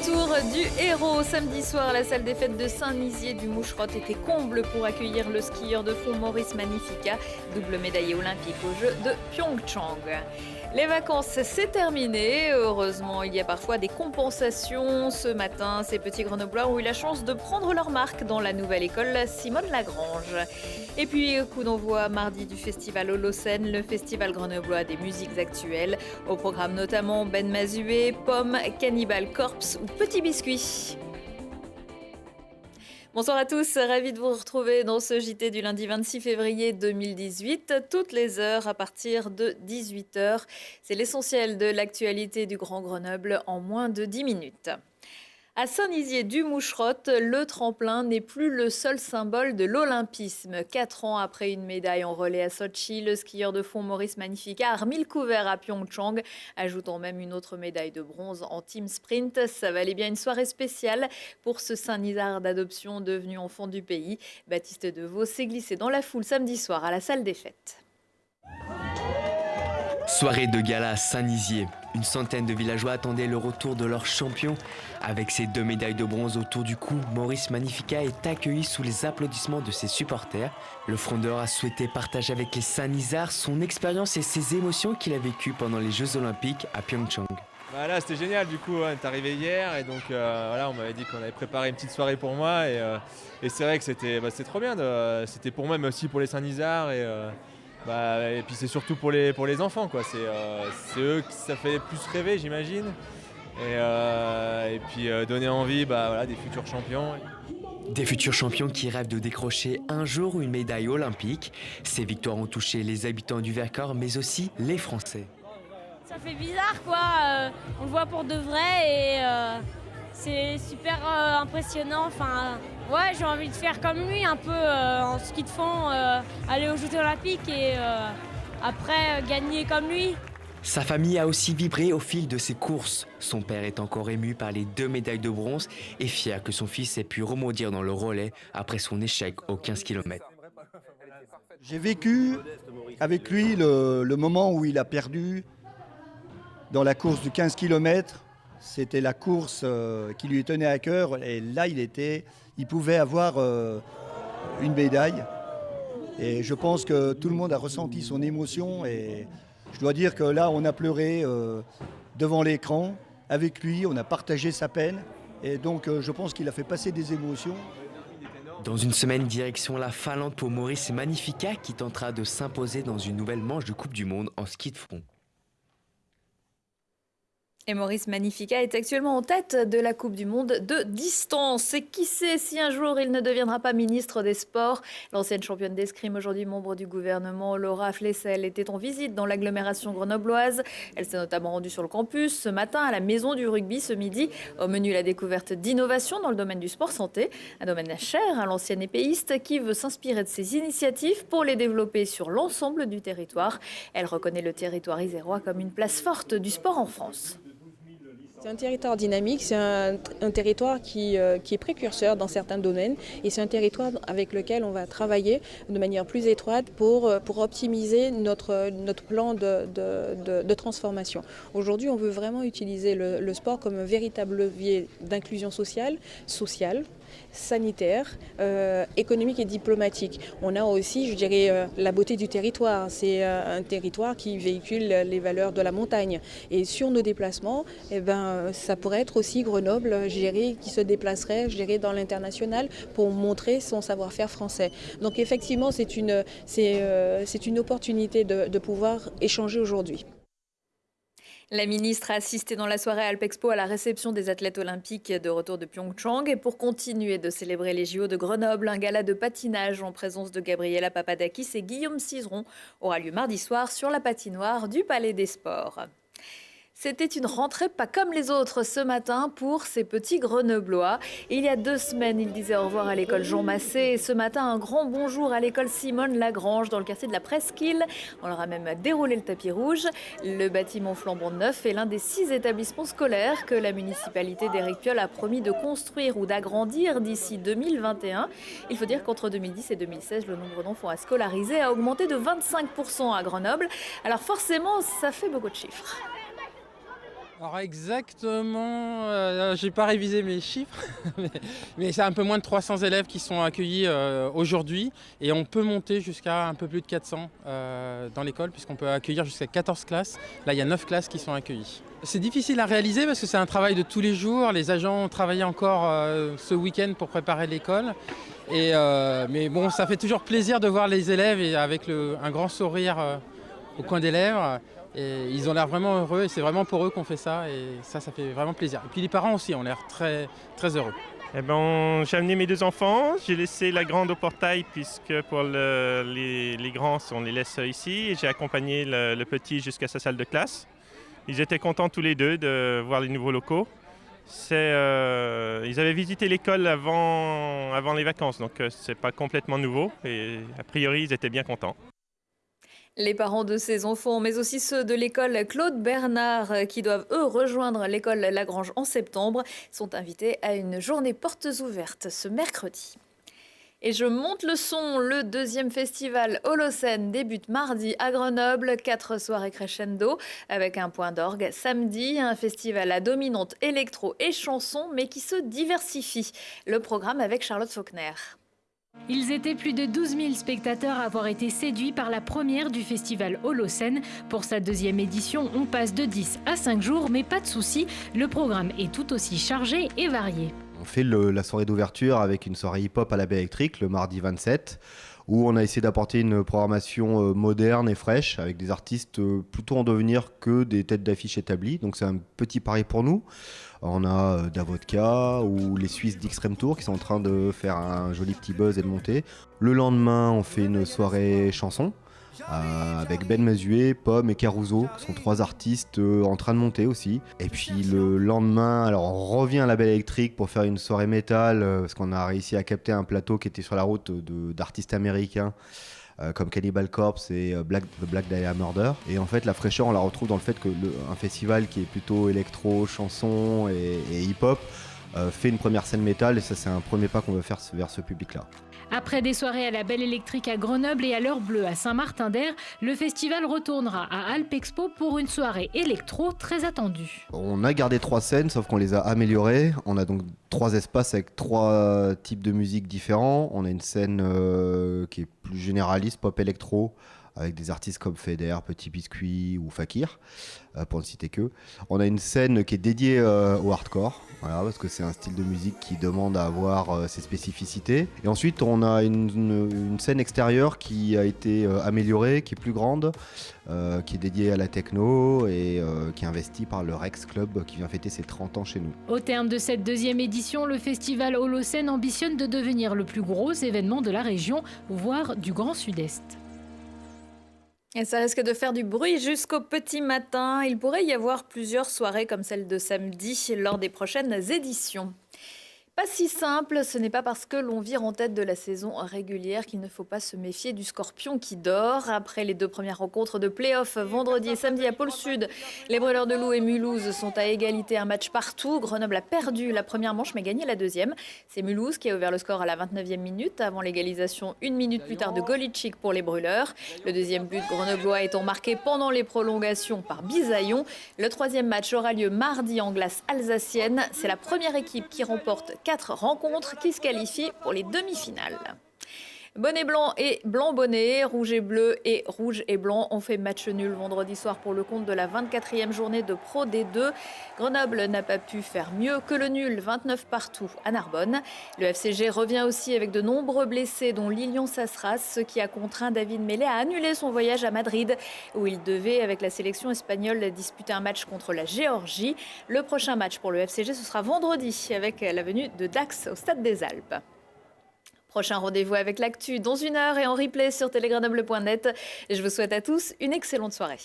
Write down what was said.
retour du héros samedi soir. La salle des fêtes de Saint-Nizier du Moucherotte était comble pour accueillir le skieur de fond Maurice Magnifica, double médaillé olympique aux Jeux de Pyeongchang. Les vacances, c'est terminé. Heureusement, il y a parfois des compensations. Ce matin, ces petits Grenoblois ont eu la chance de prendre leur marque dans la nouvelle école Simone Lagrange. Et puis, coup d'envoi mardi du festival Holocène, le festival grenoblois des musiques actuelles. Au programme notamment Ben Mazué, Pomme, Cannibal Corpse ou Petit Biscuit. Bonsoir à tous, ravi de vous retrouver dans ce JT du lundi 26 février 2018, toutes les heures à partir de 18h. C'est l'essentiel de l'actualité du Grand Grenoble en moins de 10 minutes. À Saint-Nizier du Moucherotte, le tremplin n'est plus le seul symbole de l'olympisme. 4 ans après une médaille en relais à Sochi, le skieur de fond Maurice Magnifica a remis le couvert à Pyeongchang, ajoutant même une autre médaille de bronze en team sprint. Ça valait bien une soirée spéciale pour ce Saint-Nizard d'adoption devenu enfant du pays. Baptiste Deveau s'est glissé dans la foule samedi soir à la salle des fêtes. Soirée de gala à Saint-Nizier. Une centaine de villageois attendaient le retour de leur champion. Avec ses 2 médailles de bronze autour du cou, Maurice Magnifica est accueilli sous les applaudissements de ses supporters. Le frondeur a souhaité partager avec les Saint-Nizards son expérience et ses émotions qu'il a vécues pendant les Jeux Olympiques à Pyeongchang. Là c'était génial, du coup on est arrivé hier et donc on m'avait dit qu'on avait préparé une petite soirée pour moi et c'est vrai que c'était trop bien, c'était pour moi mais aussi pour les Saint-Nizards et puis c'est surtout pour les enfants quoi. C'est eux qui ça fait plus rêver j'imagine et puis donner envie des futurs champions. Des futurs champions qui rêvent de décrocher un jour une médaille olympique. Ces victoires ont touché les habitants du Vercors mais aussi les Français. Ça fait bizarre quoi, on le voit pour de vrai et c'est super impressionnant. Ouais, j'ai envie de faire comme lui un peu en ski de fond, aller aux Jeux Olympiques et après gagner comme lui. Sa famille a aussi vibré au fil de ses courses. Son père est encore ému par les 2 médailles de bronze et fier que son fils ait pu rebondir dans le relais après son échec aux 15 km. J'ai vécu avec lui le moment où il a perdu dans la course du 15 km. C'était la course qui lui tenait à cœur et là il pouvait avoir une médaille et je pense que tout le monde a ressenti son émotion et je dois dire que là on a pleuré devant l'écran avec lui, on a partagé sa peine et donc je pense qu'il a fait passer des émotions. Dans une semaine, direction la Finlande pour Maurice Magnifica qui tentera de s'imposer dans une nouvelle manche de Coupe du Monde en ski de fond. Et Maurice Magnifica est actuellement en tête de la Coupe du Monde de distance. Et qui sait si un jour il ne deviendra pas ministre des Sports. L'ancienne championne d'escrime, aujourd'hui membre du gouvernement, Laura Flessel, était en visite dans l'agglomération grenobloise. Elle s'est notamment rendue sur le campus ce matin à la Maison du Rugby ce midi. Au menu, la découverte d'innovations dans le domaine du sport santé. Un domaine cher à l'ancienne épéiste qui veut s'inspirer de ces initiatives pour les développer sur l'ensemble du territoire. Elle reconnaît le territoire isérois comme une place forte du sport en France. C'est un territoire dynamique, c'est un territoire qui est précurseur dans certains domaines et c'est un territoire avec lequel on va travailler de manière plus étroite pour optimiser notre plan de transformation. Aujourd'hui, on veut vraiment utiliser le sport comme un véritable levier d'inclusion sociale, sanitaire, économique et diplomatique. On a aussi, je dirais, la beauté du territoire. C'est un territoire qui véhicule les valeurs de la montagne. Et sur nos déplacements, ça pourrait être aussi Grenoble, qui se déplacerait, dans l'international pour montrer son savoir-faire français. Donc effectivement, c'est une opportunité de pouvoir échanger aujourd'hui. La ministre a assisté dans la soirée Alpexpo à la réception des athlètes olympiques de retour de Pyeongchang. Et pour continuer de célébrer les JO de Grenoble, un gala de patinage en présence de Gabriela Papadakis et Guillaume Cizeron aura lieu mardi soir sur la patinoire du Palais des Sports. C'était une rentrée pas comme les autres ce matin pour ces petits Grenoblois. Il y a 2 semaines, ils disaient au revoir à l'école Jean Massé. Et ce matin, un grand bonjour à l'école Simone Lagrange dans le quartier de la Presqu'île. On leur a même déroulé le tapis rouge. Le bâtiment flambant neuf est l'un des 6 établissements scolaires que la municipalité d'Éric Piolle a promis de construire ou d'agrandir d'ici 2021. Il faut dire qu'entre 2010 et 2016, le nombre d'enfants à scolariser a augmenté de 25% à Grenoble. Alors forcément, ça fait beaucoup de chiffres. Alors exactement, j'ai pas révisé mes chiffres, mais c'est un peu moins de 300 élèves qui sont accueillis aujourd'hui et on peut monter jusqu'à un peu plus de 400 dans l'école puisqu'on peut accueillir jusqu'à 14 classes. Là, il y a 9 classes qui sont accueillies. C'est difficile à réaliser parce que c'est un travail de tous les jours. Les agents ont travaillé encore ce week-end pour préparer l'école. Mais bon, ça fait toujours plaisir de voir les élèves et avec un grand sourire au coin des lèvres. Et ils ont l'air vraiment heureux et c'est vraiment pour eux qu'on fait ça et ça fait vraiment plaisir. Et puis les parents aussi ont l'air très, très heureux. Eh ben, j'ai amené mes 2 enfants, j'ai laissé la grande au portail puisque pour les grands on les laisse ici et j'ai accompagné le petit jusqu'à sa salle de classe. Ils étaient contents tous les deux de voir les nouveaux locaux. Ils avaient visité l'école avant les vacances donc c'est pas complètement nouveau et a priori ils étaient bien contents. Les parents de ces enfants, mais aussi ceux de l'école Claude Bernard, qui doivent eux rejoindre l'école Lagrange en septembre, sont invités à une journée portes ouvertes ce mercredi. Et je monte le son, le 2e festival Holocène débute mardi à Grenoble, 4 soirées crescendo avec un point d'orgue samedi, un festival à dominante électro et chanson mais qui se diversifie. Le programme avec Charlotte Faulkner. Ils étaient plus de 12 000 spectateurs à avoir été séduits par la première du festival Holocène. Pour sa 2e édition, on passe de 10 à 5 jours, mais pas de souci, le programme est tout aussi chargé et varié. On fait la soirée d'ouverture avec une soirée hip-hop à la Baie Électrique le mardi 27, où on a essayé d'apporter une programmation moderne et fraîche, avec des artistes plutôt en devenir que des têtes d'affiche établies. Donc c'est un petit pari pour nous. On a Davodka ou les Suisses d'Extreme Tour qui sont en train de faire un joli petit buzz et de monter. Le lendemain, on fait une soirée chanson avec Ben Mazué, Pomme et Caruso, qui sont 3 artistes en train de monter aussi. Et puis le lendemain, alors on revient à la Belle Électrique pour faire une soirée métal, parce qu'on a réussi à capter un plateau qui était sur la route d'artistes américains, comme Cannibal Corpse et The Black Dahlia Murder. Et en fait, la fraîcheur, on la retrouve dans le fait qu'un festival qui est plutôt électro, chanson et hip-hop fait une première scène métal, et ça, c'est un premier pas qu'on veut faire vers ce public-là. Après des soirées à la Belle Électrique à Grenoble et à l'Heure Bleue à Saint-Martin-d'Air, le festival retournera à Alpexpo pour une soirée électro très attendue. On a gardé 3 scènes, sauf qu'on les a améliorées. On a donc 3 espaces avec 3 types de musique différents. On a une scène qui est plus généraliste, pop électro, avec des artistes comme Feder, Petit Biscuit ou Fakir, pour ne citer que. On a une scène qui est dédiée au hardcore, voilà, parce que c'est un style de musique qui demande à avoir ses spécificités. Et ensuite, on a une scène extérieure qui a été améliorée, qui est plus grande, qui est dédiée à la techno et qui est investie par le Rex Club qui vient fêter ses 30 ans chez nous. Au terme de cette 2e édition, le festival Holocène ambitionne de devenir le plus gros événement de la région, voire du Grand Sud-Est. Et ça risque de faire du bruit jusqu'au petit matin. Il pourrait y avoir plusieurs soirées comme celle de samedi lors des prochaines éditions. Pas si simple, ce n'est pas parce que l'on vire en tête de la saison régulière qu'il ne faut pas se méfier du Scorpion qui dort. Après les 2 premières rencontres de play-off vendredi et samedi à Pôle Sud, les Brûleurs de Loup et Mulhouse sont à égalité, un match partout. Grenoble a perdu la première manche mais gagné la 2e. C'est Mulhouse qui a ouvert le score à la 29e minute avant l'égalisation 1 minute plus tard de Golitschik pour les Brûleurs. Le 2e but grenoblois étant marqué pendant les prolongations par Bisaillon. Le 3e match aura lieu mardi en glace alsacienne. C'est la première équipe qui remporte 4 rencontres qui se qualifient pour les demi-finales. Bonnet blanc et blanc bonnet, rouge et bleu et rouge et blanc ont fait match nul vendredi soir pour le compte de la 24e journée de Pro D2. Grenoble n'a pas pu faire mieux que le nul, 29 partout à Narbonne. Le FCG revient aussi avec de nombreux blessés, dont Lilian Sassras, ce qui a contraint David Mellet à annuler son voyage à Madrid, où il devait, avec la sélection espagnole, disputer un match contre la Géorgie. Le prochain match pour le FCG, ce sera vendredi, avec la venue de Dax au Stade des Alpes. Prochain rendez-vous avec l'actu dans 1 heure et en replay sur telegrenoble.net. Je vous souhaite à tous une excellente soirée.